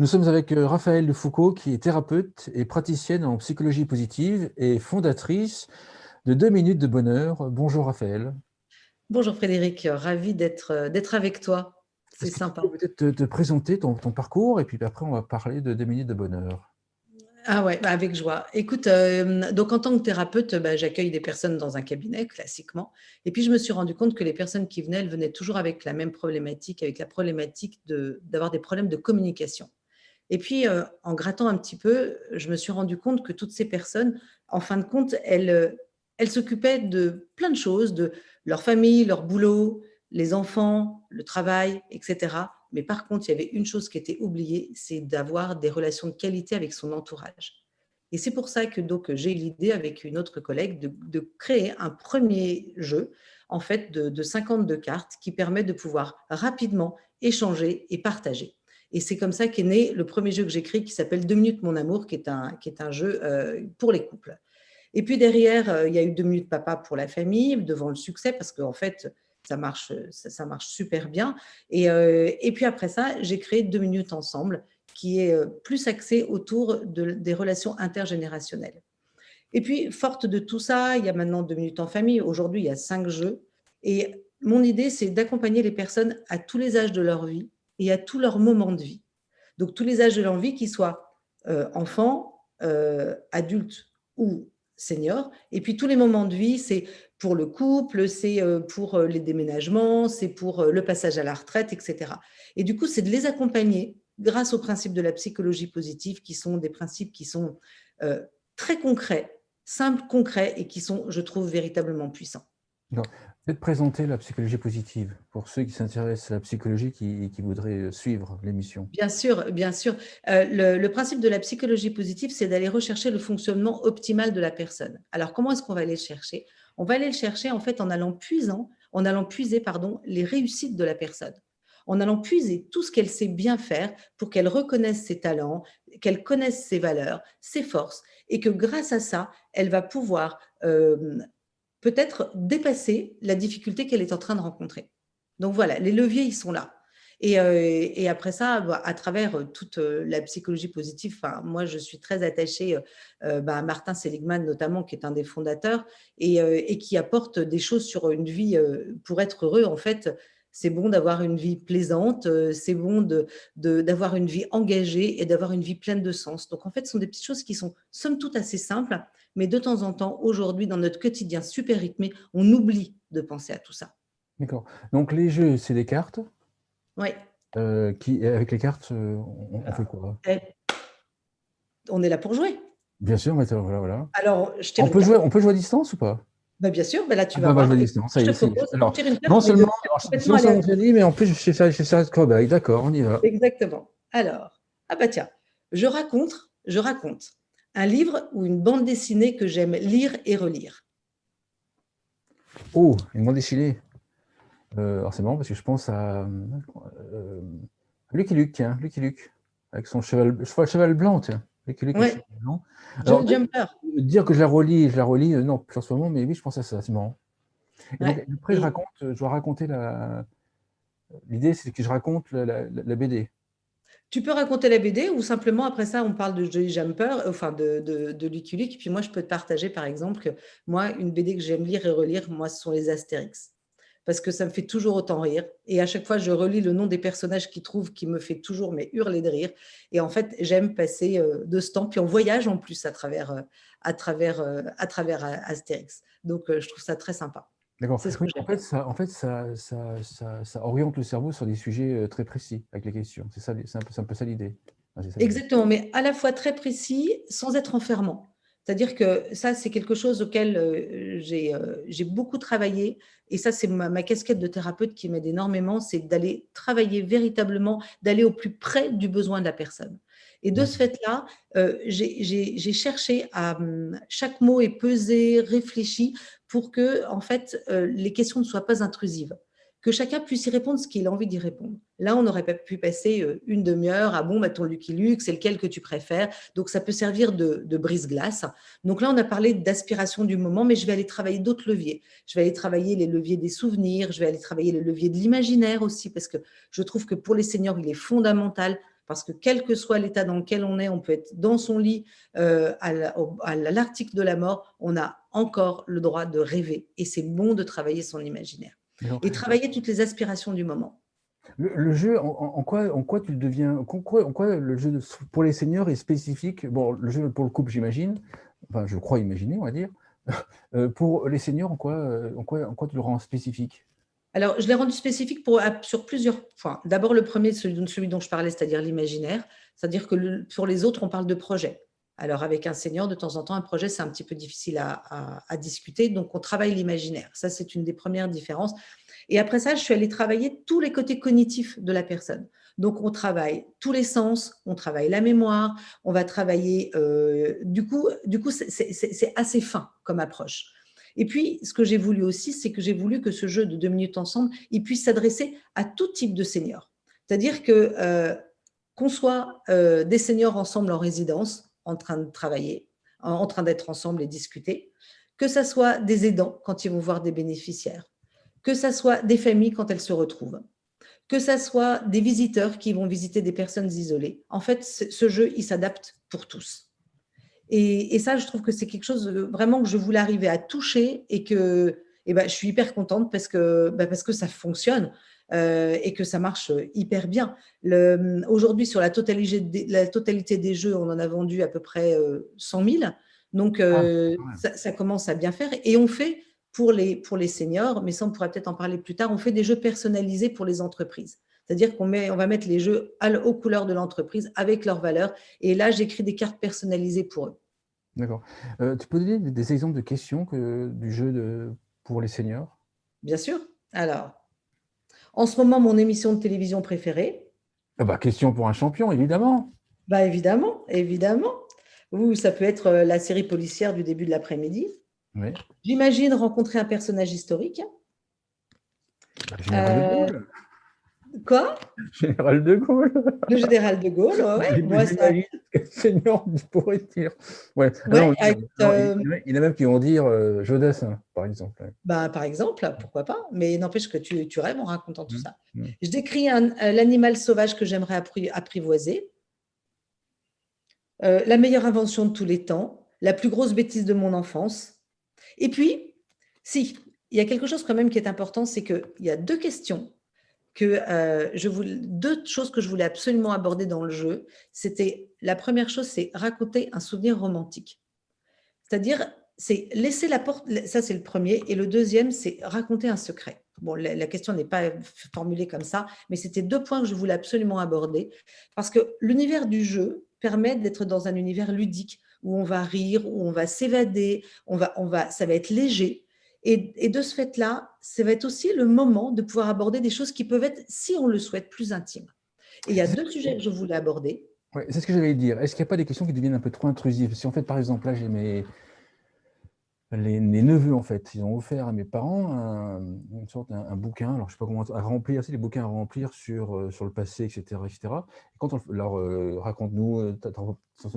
Nous sommes avec Raphaëlle de Foucault, qui est thérapeute et praticienne en psychologie positive et fondatrice de 2 minutes de bonheur. Bonjour Raphaëlle. Bonjour Frédéric, ravi d'être avec toi. C'est Est-ce que tu peux sympa. peut-être te présenter ton parcours et puis après on va parler de 2 minutes de bonheur. Ah ouais, bah avec joie. Écoute, donc en tant que thérapeute, bah, j'accueille des personnes dans un cabinet classiquement. Et puis je me suis rendu compte que les personnes qui venaient, elles venaient toujours avec la même problématique, avec la problématique d'avoir des problèmes de communication. Et puis en grattant un petit peu, je me suis rendu compte que toutes ces personnes, en fin de compte, elles s'occupaient de plein de choses, de leur famille, leur boulot, les enfants, le travail, etc. Mais par contre, il y avait une chose qui était oubliée, c'est d'avoir des relations de qualité avec son entourage. Et c'est pour ça que donc j'ai eu l'idée avec une autre collègue de créer un premier jeu en fait de 52 cartes qui permet de pouvoir rapidement échanger et partager. Et c'est comme ça qu'est né le premier jeu que j'ai créé qui s'appelle 2 minutes mon amour, qui est un jeu pour les couples. Et puis derrière, il y a eu 2 minutes papa pour la famille, devant le succès, parce qu'en fait, ça marche super bien. Et puis après ça, j'ai créé 2 minutes ensemble, qui est plus axé autour des relations intergénérationnelles. Et puis, forte de tout ça, il y a maintenant 2 minutes en famille. Aujourd'hui, il y a 5 jeux. Et mon idée, c'est d'accompagner les personnes à tous les âges de leur vie et à tous leurs moments de vie. Donc, tous les âges de leur vie, qu'ils soient enfants, adultes ou seniors. Et puis, tous les moments de vie, c'est pour le couple, c'est pour les déménagements, c'est pour le passage à la retraite, etc. Et du coup, c'est de les accompagner grâce aux principes de la psychologie positive, qui sont des principes qui sont très concrets, simples, concrets et qui sont, je trouve, véritablement puissants. Peut-être présenter la psychologie positive pour ceux qui s'intéressent à la psychologie qui voudraient suivre l'émission. Bien sûr, bien sûr. Le principe de la psychologie positive, c'est d'aller rechercher le fonctionnement optimal de la personne. Alors, comment est-ce qu'on va aller le chercher? On va aller le chercher en fait en allant puiser les réussites de la personne, en allant puiser tout ce qu'elle sait bien faire pour qu'elle reconnaisse ses talents, qu'elle connaisse ses valeurs, ses forces, et que grâce à ça, elle va pouvoir peut-être dépasser la difficulté qu'elle est en train de rencontrer. Donc voilà, les leviers, ils sont là. Et après ça, bah, à travers toute la psychologie positive, moi, je suis très attachée à Martin Seligman, notamment, qui est un des fondateurs, et qui apporte des choses sur une vie pour être heureux. En fait, c'est bon d'avoir une vie plaisante, c'est bon d'avoir une vie engagée et d'avoir une vie pleine de sens. Donc, en fait, ce sont des petites choses qui sont, somme toute, assez simples, mais de temps en temps, aujourd'hui, dans notre quotidien super rythmé, on oublie de penser à tout ça. D'accord. Donc les jeux, c'est des cartes. Oui. Avec les cartes, on fait quoi? On est là pour jouer. Bien sûr, mais voilà. Alors, je tire une carte. On peut jouer à distance ou pas? Bah, bien sûr, bah là, tu Ah vas bah, je voir. l'ai Et dit, non, ça je y te est, ça y est. propose, on Alors, tire une carte, mais de manière complètement non seulement je aléatoire. lis, mais en plus je fais ça avec Chrome. D'accord, on y va. Exactement. Alors, ah bah tiens, je raconte un livre ou une bande dessinée que j'aime lire et relire. Oh, une bande dessinée. Alors c'est marrant parce que je pense à Lucky Luke, tiens, Lucky Luke, avec son cheval blanc, tiens. Lucky Luke et le Ouais, cheval blanc. Alors, Joe Jumper. dire que je la relis, non, plus en ce moment, mais oui, je pense à ça, c'est marrant. Et donc, Ouais. après, je dois raconter l'idée, c'est que je raconte la BD. Tu peux raconter la BD ou simplement après ça, on parle de Joe Jumper, enfin de Lucky Luke. Et puis moi, je peux te partager par exemple que moi, une BD que j'aime lire et relire, moi, ce sont les Astérix. Parce que ça me fait toujours autant rire. Et à chaque fois, je relis le nom des personnages qui me fait toujours mais hurler de rire. Et en fait, j'aime passer de ce temps. Puis on voyage en plus à travers Astérix. Donc, je trouve ça très sympa. D'accord. C'est ce que Oui, j'aime bien. ça oriente le cerveau sur des sujets très précis avec les questions. C'est un peu ça l'idée. Ah, c'est ça l'idée. Exactement, mais à la fois très précis sans être enfermant. C'est-à-dire que ça, c'est quelque chose auquel j'ai beaucoup travaillé. Et ça, c'est ma casquette de thérapeute qui m'aide énormément, c'est d'aller travailler véritablement, d'aller au plus près du besoin de la personne. Et de ce D'accord. fait-là, j'ai cherché à chaque mot est pesé, réfléchi pour que, en fait, les questions ne soient pas intrusives, que chacun puisse y répondre ce qu'il a envie d'y répondre. Là, on aurait pas pu passer une demi-heure à bon, bah, ton Lucky Luke, c'est lequel que tu préfères. Donc, ça peut servir de brise-glace. Donc là, on a parlé d'aspiration du moment, mais je vais aller travailler d'autres leviers. Je vais aller travailler les leviers des souvenirs, je vais aller travailler les leviers de l'imaginaire aussi, parce que je trouve que pour les seniors, il est fondamental. parce que quel que soit l'état dans lequel on peut être dans son lit à l'article de la mort, on a encore le droit de rêver. Et c'est bon de travailler son imaginaire. Et travailler toutes les aspirations du moment. Le jeu, en quoi tu le deviens, en quoi le jeu pour les seniors est spécifique? Bon, le jeu pour le couple, j'imagine, enfin, je crois imaginer, on va dire. Pour les seniors, en quoi tu le rends spécifique? Alors, je l'ai rendu spécifique sur plusieurs points. D'abord, le premier, celui dont je parlais, c'est-à-dire l'imaginaire. C'est-à-dire que pour les autres, on parle de projet. Alors, avec un senior, de temps en temps, un projet, c'est un petit peu difficile à discuter. Donc, on travaille l'imaginaire. Ça, c'est une des premières différences. Et après ça, je suis allée travailler tous les côtés cognitifs de la personne. Donc, on travaille tous les sens, on travaille la mémoire, on va travailler… du coup, c'est assez fin comme approche. Et puis, ce que j'ai voulu aussi, c'est que j'ai voulu que ce jeu de 2 minutes ensemble, il puisse s'adresser à tout type de seniors. C'est-à-dire qu'on soit des seniors ensemble en résidence, en train de travailler, en train d'être ensemble et discuter, que ça soit des aidants quand ils vont voir des bénéficiaires, que ça soit des familles quand elles se retrouvent, que ça soit des visiteurs qui vont visiter des personnes isolées. En fait, ce jeu, il s'adapte pour tous. Et ça, je trouve que c'est quelque chose vraiment que je voulais arriver à toucher et que je suis hyper contente parce que ça fonctionne et que ça marche hyper bien. Aujourd'hui, sur la totalité des jeux, on en a vendu à peu près 100 000. Donc, ça commence à bien faire. Et on fait, pour les seniors, mais ça, on pourra peut-être en parler plus tard, on fait des jeux personnalisés pour les entreprises. C'est-à-dire qu'on va mettre les jeux aux couleurs de l'entreprise avec leurs valeurs. Et là, j'écris des cartes personnalisées pour eux. D'accord. Tu peux donner des exemples de questions du jeu pour les seniors? Bien sûr. Alors, en ce moment, mon émission de télévision préférée. Ah bah, question pour un champion, évidemment. Bah, évidemment, évidemment. Ou ça peut être la série policière du début de l'après-midi. Oui. J'imagine rencontrer un personnage historique. Général de Gaulle. Quoi? Général de Gaulle. Le général de Gaulle, ouais. Moi, ça… J'imagine ce que senior pourrait dire. Ouais. Ouais, Il y en a même qui vont dire Jodassin, par exemple. bah, par exemple, pourquoi pas? Mais n'empêche que tu rêves en racontant tout ça. Mmh. Je décris l'animal sauvage que j'aimerais apprivoiser. La meilleure invention de tous les temps, la plus grosse bêtise de mon enfance. Et puis, si, il y a quelque chose quand même qui est important, c'est qu'il y a deux choses que je voulais absolument aborder dans le jeu. La première chose, c'est raconter un souvenir romantique. C'est-à-dire, c'est laisser la porte, ça c'est le premier, et le deuxième, c'est raconter un secret. Bon, la question n'est pas formulée comme ça, mais c'était deux points que je voulais absolument aborder, parce que l'univers du jeu permet d'être dans un univers ludique, où on va rire, où on va s'évader, ça va être léger. Et de ce fait-là, ça va être aussi le moment de pouvoir aborder des choses qui peuvent être, si on le souhaite, plus intimes. Et il y a deux sujets que je voulais aborder. Ouais, c'est ce que j'allais dire. Est-ce qu'il n'y a pas des questions qui deviennent un peu trop intrusives? Si en fait, par exemple, là, j'ai les neveux, en fait, ils ont offert à mes parents un bouquin, alors je ne sais pas comment, à remplir, c'est les bouquins à remplir sur le passé, etc. etc. Et quand on leur raconte-nous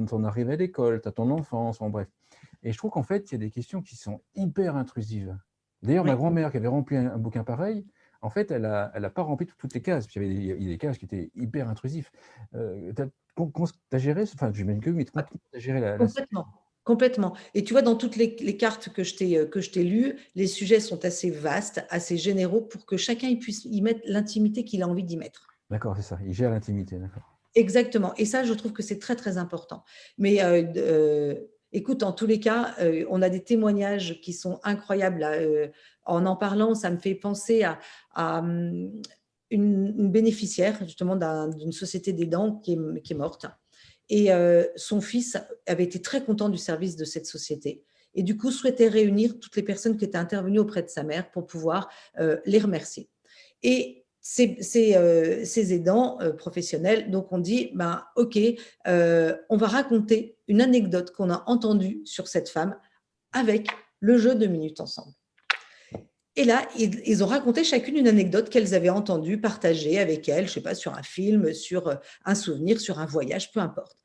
ton arrivée à l'école, tu as ton enfance, bon, bref. Et je trouve qu'en fait, il y a des questions qui sont hyper intrusives. D'ailleurs, ma grand-mère qui avait rempli un bouquin pareil, en fait, elle a pas rempli toutes les cases, puis il y avait des cases qui étaient hyper intrusifs. Comment tu as géré, enfin, j'imagine que oui, mais comment tu as géré la… Complètement. Complètement. Et tu vois, dans toutes les cartes que je t'ai lues, les sujets sont assez vastes, assez généraux pour que chacun puisse y mettre l'intimité qu'il a envie d'y mettre. D'accord, c'est ça. Il gère l'intimité, d'accord. Exactement. Et ça, je trouve que c'est très, très important. Mais écoute, en tous les cas, on a des témoignages qui sont incroyables. Là. En parlant, ça me fait penser à une bénéficiaire, justement, d'une société d'aidants qui est morte. Et son fils avait été très content du service de cette société et du coup souhaitait réunir toutes les personnes qui étaient intervenues auprès de sa mère pour pouvoir les remercier. Et ces aidants professionnels, donc on dit, ok, on va raconter une anecdote qu'on a entendue sur cette femme avec le jeu 2 minutes ensemble. Et là, ils ont raconté chacune une anecdote qu'elles avaient entendue, partagée avec elle, je ne sais pas, sur un film, sur un souvenir, sur un voyage, peu importe.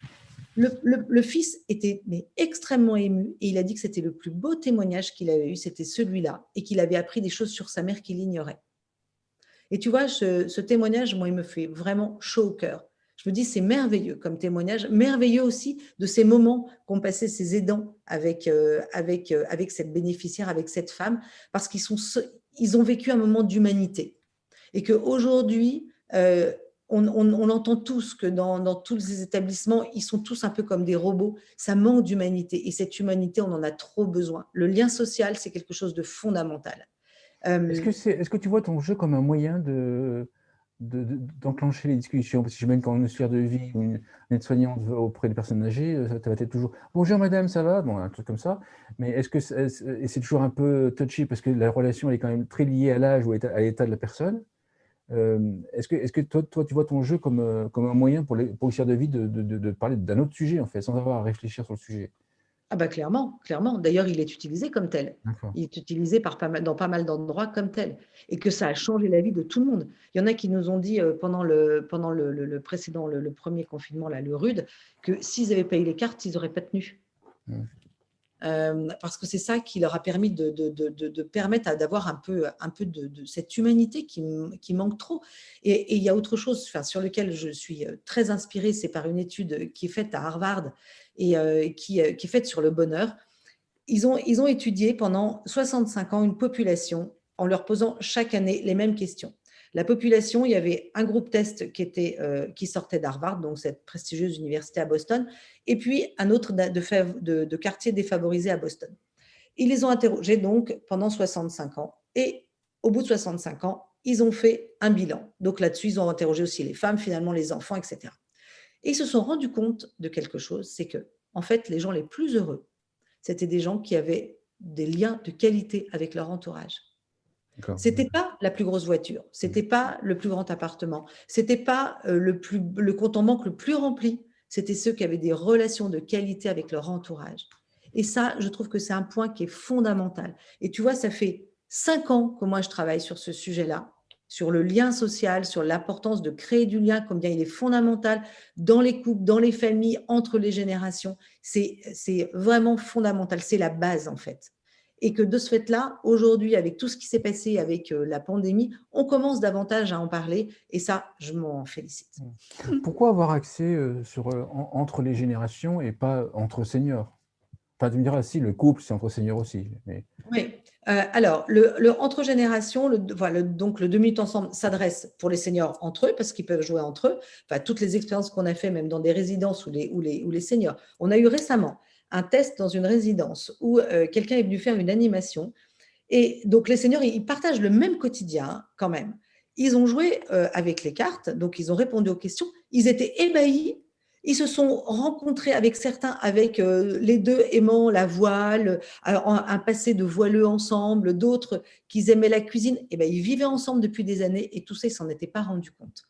Le fils était extrêmement ému et il a dit que c'était le plus beau témoignage qu'il avait eu, c'était celui-là, et qu'il avait appris des choses sur sa mère qu'il ignorait. Et tu vois, ce témoignage, moi, il me fait vraiment chaud au cœur. Je me dis, c'est merveilleux comme témoignage, merveilleux aussi de ces moments qu'ont passé ces aidants avec cette bénéficiaire, avec cette femme, parce ils ont vécu un moment d'humanité. Et qu'aujourd'hui, on entend tous que dans tous les établissements, ils sont tous un peu comme des robots. Ça manque d'humanité. Et cette humanité, on en a trop besoin. Le lien social, c'est quelque chose de fondamental. Est-ce que tu vois ton jeu comme un moyen d'enclencher les discussions? Parce que j'imagine quand une auxiliaire de vie ou une aide-soignante va auprès des personnes âgées, ça va être toujours «Bonjour madame, ça va?» Bon, un truc comme ça. Mais est-ce que et c'est toujours un peu touchy parce que la relation elle est quand même très liée à l'âge ou à l'état de la personne. Est-ce que toi, tu vois ton jeu comme un moyen pour l'auxiliaire de vie de parler d'un autre sujet, en fait, sans avoir à réfléchir sur le sujet? Ah bah clairement, clairement. D'ailleurs, il est utilisé comme tel. D'accord. Il est utilisé dans pas mal d'endroits comme tel. Et que ça a changé la vie de tout le monde. Il y en a qui nous ont dit pendant le précédent, le premier confinement, là, le rude, que s'ils avaient payé les cartes, ils n'auraient pas tenu. Mmh. Parce que c'est ça qui leur a permis de permettre d'avoir un peu de cette humanité qui manque trop. Et il y a autre chose sur lequel je suis très inspirée, c'est par une étude qui est faite à Harvard et qui est faite sur le bonheur. Ils ont étudié pendant 65 ans une population en leur posant chaque année les mêmes questions. La population, il y avait un groupe test qui sortait d'Harvard, donc cette prestigieuse université à Boston, et puis un autre de quartier défavorisé à Boston. Ils les ont interrogés donc pendant 65 ans et au bout de 65 ans, ils ont fait un bilan. Donc là-dessus, ils ont interrogé aussi les femmes, finalement les enfants, etc. Et ils se sont rendus compte de quelque chose, c'est que en fait, les gens les plus heureux, c'était des gens qui avaient des liens de qualité avec leur entourage. D'accord. C'était pas la plus grosse voiture, c'était pas le plus grand appartement, c'était pas le compte en banque le plus rempli, c'était ceux qui avaient des relations de qualité avec leur entourage. Et ça, je trouve que c'est un point qui est fondamental. Et tu vois, ça fait 5 ans que moi je travaille sur ce sujet-là, sur le lien social, sur l'importance de créer du lien, combien il est fondamental dans les couples, dans les familles, entre les générations. C'est vraiment fondamental, c'est la base en fait. Et que de ce fait-là, aujourd'hui, avec tout ce qui s'est passé avec la pandémie, on commence davantage à en parler et ça, je m'en félicite. Pourquoi avoir accès entre les générations et pas entre seniors? Enfin, tu me diras, si, le couple, c'est entre seniors aussi. Mais... Oui. Alors, le entre générations, donc le 2 minutes ensemble s'adresse pour les seniors entre eux, parce qu'ils peuvent jouer entre eux. Enfin, toutes les expériences qu'on a fait, même dans des résidences ou les seniors. On a eu récemment un test dans une résidence où quelqu'un est venu faire une animation. Et donc, les seniors, ils partagent le même quotidien hein, quand même. Ils ont joué avec les cartes, donc ils ont répondu aux questions. Ils étaient ébahis. Ils se sont rencontrés avec certains, avec les deux aimant la voile, un passé de voileux ensemble, d'autres qui aimaient la cuisine. Et ben, ils vivaient ensemble depuis des années et tout ça, ils s'en étaient pas rendus compte.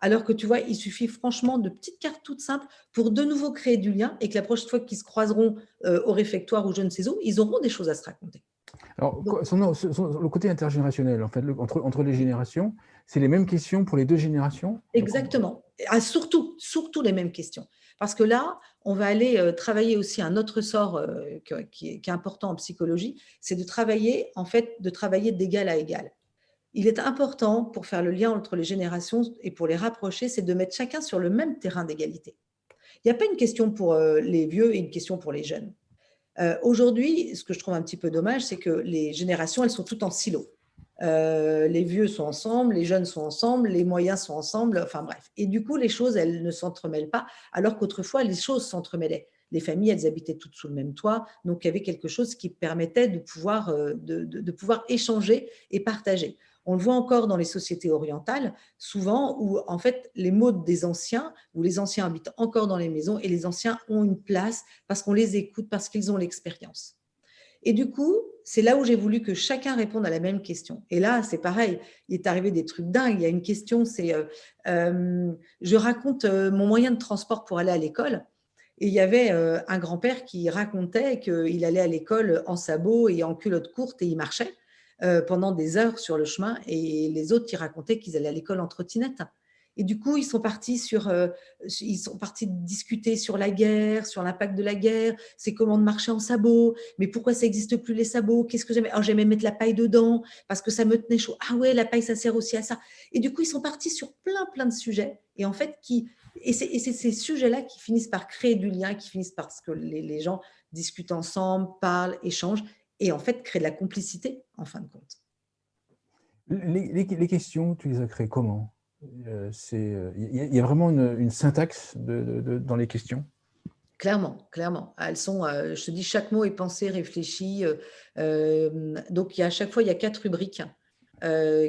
Alors que tu vois, il suffit franchement de petites cartes toutes simples pour de nouveau créer du lien et que la prochaine fois qu'ils se croiseront au réfectoire ou je ne sais où, ils auront des choses à se raconter. Alors, Donc, le côté intergénérationnel, en fait, entre les générations, c'est les mêmes questions pour les deux générations? exactement. Ah, surtout les mêmes questions. Parce que là, on va aller travailler aussi un autre sort qui est important en psychologie, c'est de travailler, en fait, de travailler d'égal à égal. Il est important pour faire le lien entre les générations et pour les rapprocher, c'est de mettre chacun sur le même terrain d'égalité. Il n'y a pas une question pour les vieux et une question pour les jeunes. Aujourd'hui, ce que je trouve un petit peu dommage, c'est que les générations, elles sont toutes en silo. Les vieux sont ensemble, les jeunes sont ensemble, les moyens sont ensemble, enfin bref. Et du coup, les choses, elles ne s'entremêlent pas, alors qu'autrefois, les choses s'entremêlaient. Les familles, elles habitaient toutes sous le même toit, donc il y avait quelque chose qui permettait de pouvoir échanger et partager. On le voit encore dans les sociétés orientales, souvent où en fait les mots des anciens, où les anciens habitent encore dans les maisons et les anciens ont une place parce qu'on les écoute, parce qu'ils ont l'expérience. Et du coup, c'est là où j'ai voulu que chacun réponde à la même question. Et là, c'est pareil, il est arrivé des trucs dingues. Il y a une question, c'est je raconte mon moyen de transport pour aller à l'école. Et il y avait un grand-père qui racontait qu'il allait à l'école en sabots et en culotte courte et il marchait pendant des heures sur le chemin. Et les autres qui racontaient qu'ils allaient à l'école en trottinette. Et du coup, ils sont partis discuter sur la guerre, sur l'impact de la guerre, c'est comment de marcher en sabots, mais pourquoi ça n'existe plus les sabots, qu'est-ce que j'aimais, oh, j'aimais mettre la paille dedans parce que ça me tenait chaud. Ah ouais, la paille, ça sert aussi à ça. Et du coup, ils sont partis sur plein de sujets. Et en fait, c'est ces sujets-là qui finissent par créer du lien, qui finissent par ce que les gens discutent ensemble, parlent, échangent, et en fait, créent de la complicité, en fin de compte. Les questions, tu les as créées comment? Il y a vraiment une syntaxe dans les questions? Clairement, clairement. Elles sont, je te dis, chaque mot est pensé, réfléchi. Donc, à chaque fois, il y a 4 rubriques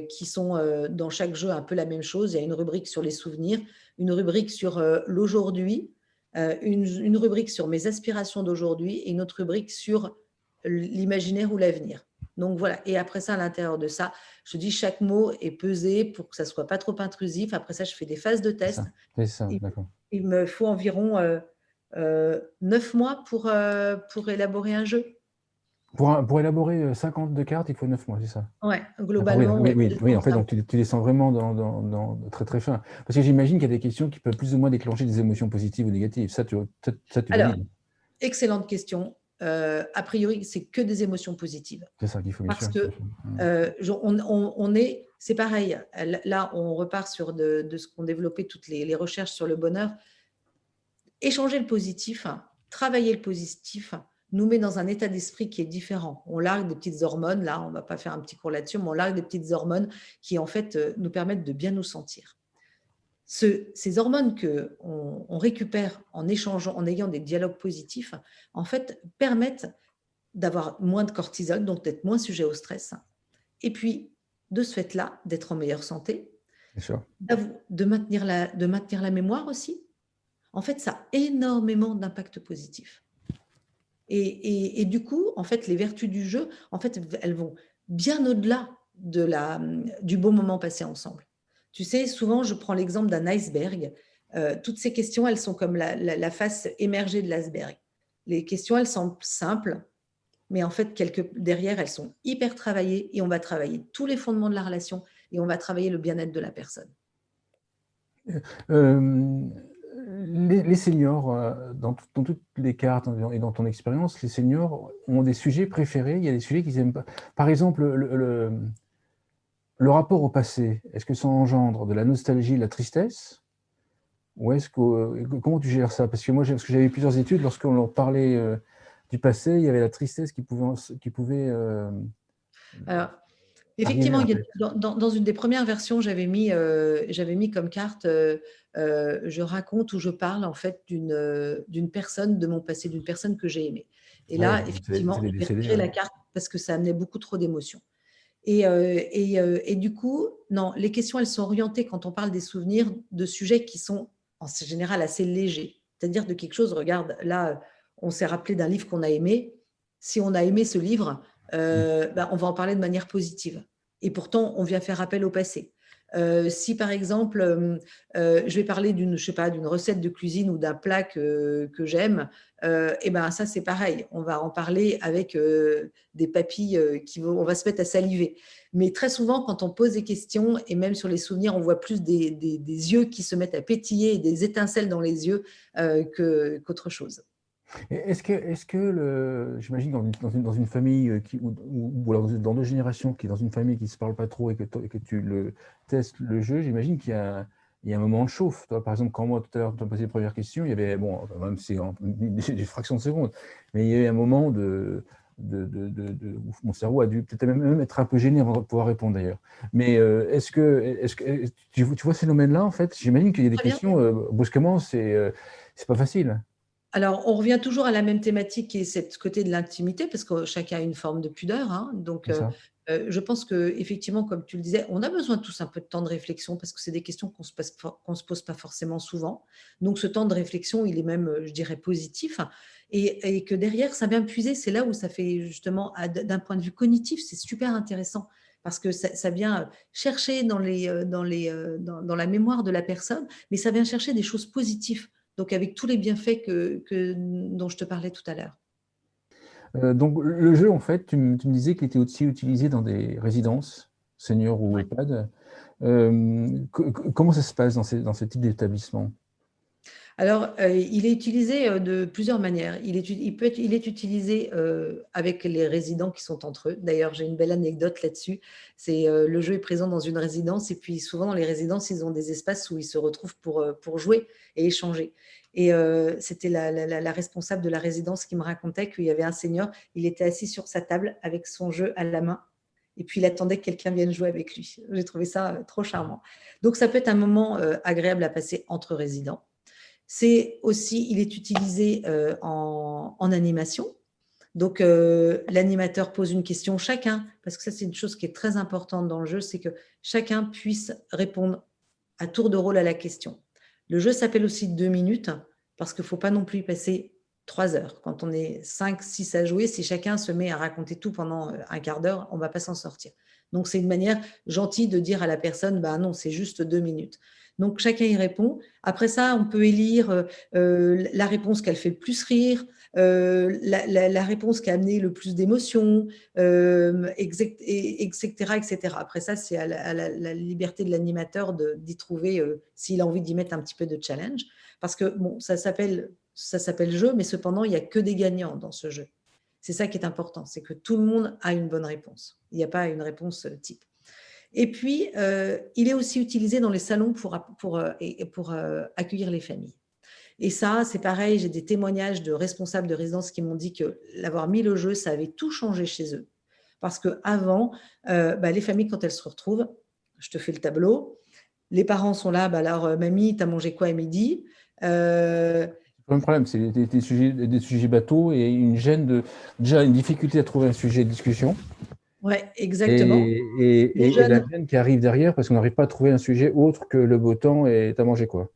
qui sont dans chaque jeu un peu la même chose. Il y a une rubrique sur les souvenirs, une rubrique sur l'aujourd'hui, une rubrique sur mes aspirations d'aujourd'hui et une autre rubrique sur l'imaginaire ou l'avenir. Donc voilà. Et après ça, à l'intérieur de ça, je te dis, chaque mot est pesé pour que ça ne soit pas trop intrusif. Après ça, je fais des phases de test. C'est ça, Il, d'accord. il me faut environ 9 mois pour élaborer un jeu. Pour élaborer 52 cartes, il faut 9 mois, c'est ça? Ouais, D'accord, oui, globalement, oui, ouais, oui, ça oui, en descend fait, ça. donc tu descends vraiment dans très très fin. Parce que j'imagine qu'il y a des questions qui peuvent plus ou moins déclencher des émotions positives ou négatives. Ça, tu Alors, valides. excellente question. A priori, c'est que des émotions positives. C'est ça qu'il faut, bien Parce sûr. que c'est pareil. Là, on repart sur de ce qu'ont développé toutes les recherches sur le bonheur. Échanger le positif, travailler le positif, nous met dans un état d'esprit qui est différent. On largue des petites hormones, là, on ne va pas faire un petit cours là-dessus, mais on largue des petites hormones qui, en fait, nous permettent de bien nous sentir. Ces hormones qu'on récupère en échangeant, en ayant des dialogues positifs, en fait, permettent d'avoir moins de cortisol, donc d'être moins sujet au stress. Et puis, de ce fait-là, d'être en meilleure santé, Bien sûr. de maintenir la mémoire aussi. En fait, ça a énormément d'impact positif. Et du coup, en fait, les vertus du jeu, en fait, elles vont bien au-delà du beau moment passé ensemble. Tu sais, souvent, je prends l'exemple d'un iceberg. Toutes ces questions, elles sont comme la face émergée de l'iceberg. Les questions, elles semblent simples, mais en fait, derrière, elles sont hyper travaillées et on va travailler tous les fondements de la relation et on va travailler le bien-être de la personne. Euh, les seniors, dans toutes les cartes et dans ton expérience, les seniors ont des sujets préférés. Il y a des sujets qu'ils n'aiment pas. Par exemple, le rapport au passé, est-ce que ça engendre de la nostalgie, de la tristesse? Ou comment tu gères ça? Parce que moi, parce que j'avais plusieurs études, lorsqu'on leur parlait du passé, il y avait la tristesse qui pouvait Alors, arriver effectivement, en fait. dans une des premières versions, j'avais mis comme carte je raconte ou je parle en fait d'une personne de mon passé, d'une personne que j'ai aimée. Et Ouais, là, c'est effectivement, des j'ai décédés. retiré Ouais. la carte parce que ça amenait beaucoup trop d'émotions. Et du coup, non, les questions, elles sont orientées quand on parle des souvenirs de sujets qui sont en général assez légers. C'est-à-dire de quelque chose, regarde, là, on s'est rappelé d'un livre qu'on a aimé. Si on a aimé ce livre, on va en parler de manière positive. Et pourtant, on vient faire appel au passé. Si par exemple, je vais parler d'une recette de cuisine ou d'un plat que j'aime, et ben ça c'est pareil. On va en parler avec des papilles on va se mettre à saliver. Mais très souvent, quand on pose des questions et même sur les souvenirs, on voit plus des yeux qui se mettent à pétiller et des étincelles dans les yeux qu'autre chose. Est-ce que j'imagine dans une famille ou alors dans deux générations, qui est dans une famille qui ne se parle pas trop et que tu le testes le jeu, j'imagine il y a un moment de chauffe. Toi, par exemple, quand moi, tout à l'heure, tu as posé les premières questions, il y avait, bon, même si c'est des fractions de secondes, mais il y avait un moment où mon cerveau a dû peut-être même être un peu gêné avant de pouvoir répondre d'ailleurs. Mais tu vois ces phénomènes-là, en fait? J'imagine qu'il y a des Très bien. questions, brusquement, c'est pas facile. Alors, on revient toujours à la même thématique qui est cette côté de l'intimité, parce que chacun a une forme de pudeur. Hein. Donc, C'est ça. je pense qu'effectivement, comme tu le disais, on a besoin tous un peu de temps de réflexion parce que c'est des questions qu'on se pose pas forcément souvent. Donc, ce temps de réflexion, il est même, je dirais, positif. Et que derrière, ça vient puiser, c'est là où ça fait justement, d'un point de vue cognitif, c'est super intéressant parce que ça vient chercher dans la mémoire de la personne, mais ça vient chercher des choses positives. Donc, avec tous les bienfaits dont je te parlais tout à l'heure. Donc le jeu, en fait, tu me disais qu'il était aussi utilisé dans des résidences, seniors ou Ouais. EHPAD. Comment ça se passe dans ce type d'établissement? Alors, il est utilisé de plusieurs manières. Il est utilisé avec les résidents qui sont entre eux. D'ailleurs, j'ai une belle anecdote là-dessus. C'est le jeu est présent dans une résidence et puis souvent dans les résidences, ils ont des espaces où ils se retrouvent pour jouer et échanger. Et c'était la responsable de la résidence qui me racontait qu'il y avait un senior, il était assis sur sa table avec son jeu à la main et puis il attendait que quelqu'un vienne jouer avec lui. J'ai trouvé ça trop charmant. Donc, ça peut être un moment agréable à passer entre résidents. C'est aussi, il est utilisé en animation. Donc, l'animateur pose une question chacun, parce que ça, c'est une chose qui est très importante dans le jeu, c'est que chacun puisse répondre à tour de rôle à la question. Le jeu s'appelle aussi 2 minutes, parce qu'il ne faut pas non plus y passer 3 heures. Quand on est 5, 6 à jouer, si chacun se met à raconter tout pendant un quart d'heure, on ne va pas s'en sortir. Donc, c'est une manière gentille de dire à la personne, bah non, c'est juste 2 minutes. Donc, chacun y répond. Après ça, on peut élire la réponse qu'elle fait le plus rire, la réponse qui a amené le plus d'émotions, etc., etc. Après ça, c'est à la liberté de l'animateur d'y trouver, s'il a envie d'y mettre un petit peu de challenge. Parce que, bon, ça s'appelle jeu, mais cependant, il n'y a que des gagnants dans ce jeu. C'est ça qui est important, c'est que tout le monde a une bonne réponse. Il n'y a pas une réponse type. Et puis, il est aussi utilisé dans les salons pour accueillir les familles. Et ça, c'est pareil, j'ai des témoignages de responsables de résidence qui m'ont dit que l'avoir mis le jeu, ça avait tout changé chez eux. Parce qu'avant, les familles, quand elles se retrouvent, je te fais le tableau, les parents sont là, alors mamie, t'as mangé quoi à midi Le même problème, c'est des sujets bateaux et une gêne déjà une difficulté à trouver un sujet de discussion. Ouais, exactement. Et la gêne qui arrive derrière parce qu'on n'arrive pas à trouver un sujet autre que le beau temps et t'as mangé quoi.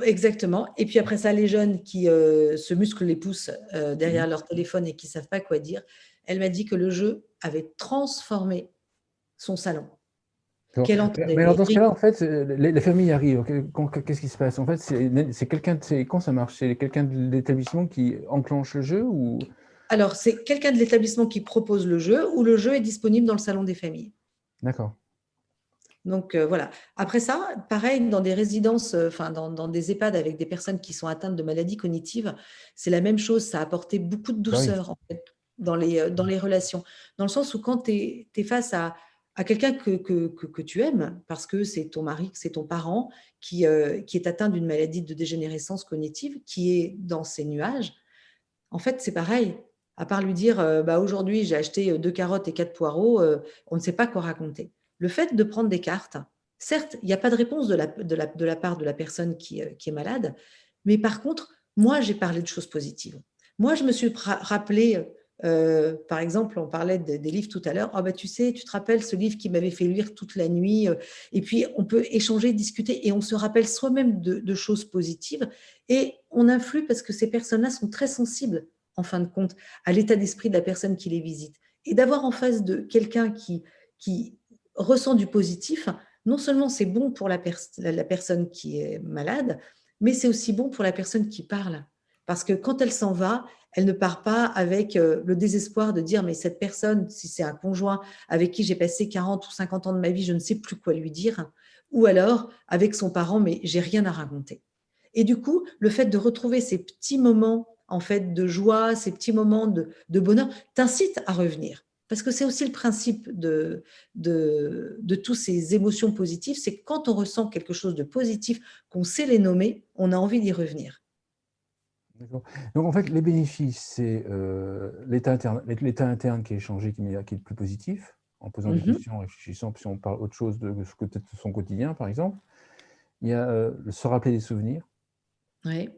Exactement. Et puis après ça, les jeunes qui se musclent les pouces derrière leur téléphone et qui ne savent pas quoi dire, elle m'a dit que le jeu avait transformé son salon. Qu'elle entendait Mais alors les dans ce rires. cas-là, en fait, les familles arrivent. Qu'est-ce qui se passe? En fait, c'est quelqu'un, quand ça marche, c'est quelqu'un de l'établissement qui enclenche le jeu ou... Alors, c'est quelqu'un de l'établissement qui propose le jeu ou le jeu est disponible dans le salon des familles. D'accord. Donc, voilà. Après ça, pareil, dans des résidences, dans des EHPAD avec des personnes qui sont atteintes de maladies cognitives, c'est la même chose. Ça a apporté beaucoup de Bah oui. douceur, en fait, dans les relations. Dans le sens où quand tu es face à quelqu'un que tu aimes, parce que c'est ton mari, que c'est ton parent, qui est atteint d'une maladie de dégénérescence cognitive, qui est dans ses nuages, en fait, c'est pareil. À part lui dire, aujourd'hui, j'ai acheté 2 carottes et 4 poireaux, on ne sait pas quoi raconter. Le fait de prendre des cartes, certes, il n'y a pas de réponse de la part de la personne qui est malade, mais par contre, moi, j'ai parlé de choses positives. Moi, je me suis rappelé, par exemple, on parlait des livres tout à l'heure. Ah, tu sais, tu te rappelles ce livre qui m'avait fait lire toute la nuit, et puis on peut échanger, discuter, et on se rappelle soi-même de choses positives, et on influe parce que ces personnes-là sont très sensibles, en fin de compte, à l'état d'esprit de la personne qui les visite. Et d'avoir en face de quelqu'un qui ressent du positif, non seulement c'est bon pour la personne qui est malade, mais c'est aussi bon pour la personne qui parle. Parce que quand elle s'en va, elle ne part pas avec le désespoir de dire, mais cette personne, si c'est un conjoint avec qui j'ai passé 40 ou 50 ans de ma vie, je ne sais plus quoi lui dire, ou alors avec son parent, mais j'ai rien à raconter. Et du coup, le fait de retrouver ces petits moments en fait de joie, ces petits moments de bonheur, t'incite à revenir. Parce que c'est aussi le principe de toutes ces émotions positives, c'est que quand on ressent quelque chose de positif, qu'on sait les nommer, on a envie d'y revenir. D'accord. Donc en fait, les bénéfices, c'est l'état interne qui est changé, qui est plus positif, en posant des questions, en réfléchissant, puis on parle autre chose de peut-être son quotidien, par exemple. Il y a se rappeler des souvenirs. Oui.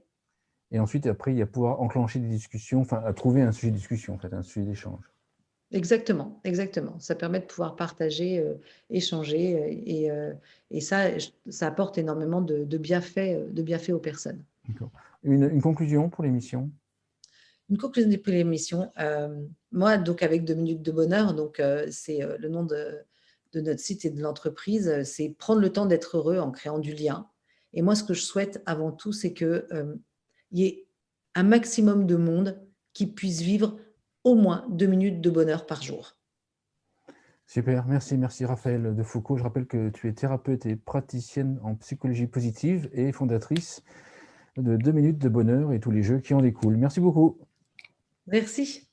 Et ensuite, après, il y a pouvoir enclencher des discussions, enfin, à trouver un sujet de discussion, en fait, un sujet d'échange. Exactement, exactement. Ça permet de pouvoir partager, échanger, et ça apporte énormément de bienfaits aux personnes. D'accord. Une conclusion pour l'émission? Une conclusion de l'émission, moi, donc avec 2 minutes de bonheur, donc c'est le nom de notre site et de l'entreprise, c'est prendre le temps d'être heureux en créant du lien. Et moi, ce que je souhaite avant tout, c'est qu'il y ait un maximum de monde qui puisse vivre au moins 2 minutes de bonheur par jour. Super, merci Raphaël de Foucault. Je rappelle que tu es thérapeute et praticienne en psychologie positive et fondatrice de 2 minutes de bonheur et tous les jeux qui en découlent. Merci beaucoup. Merci.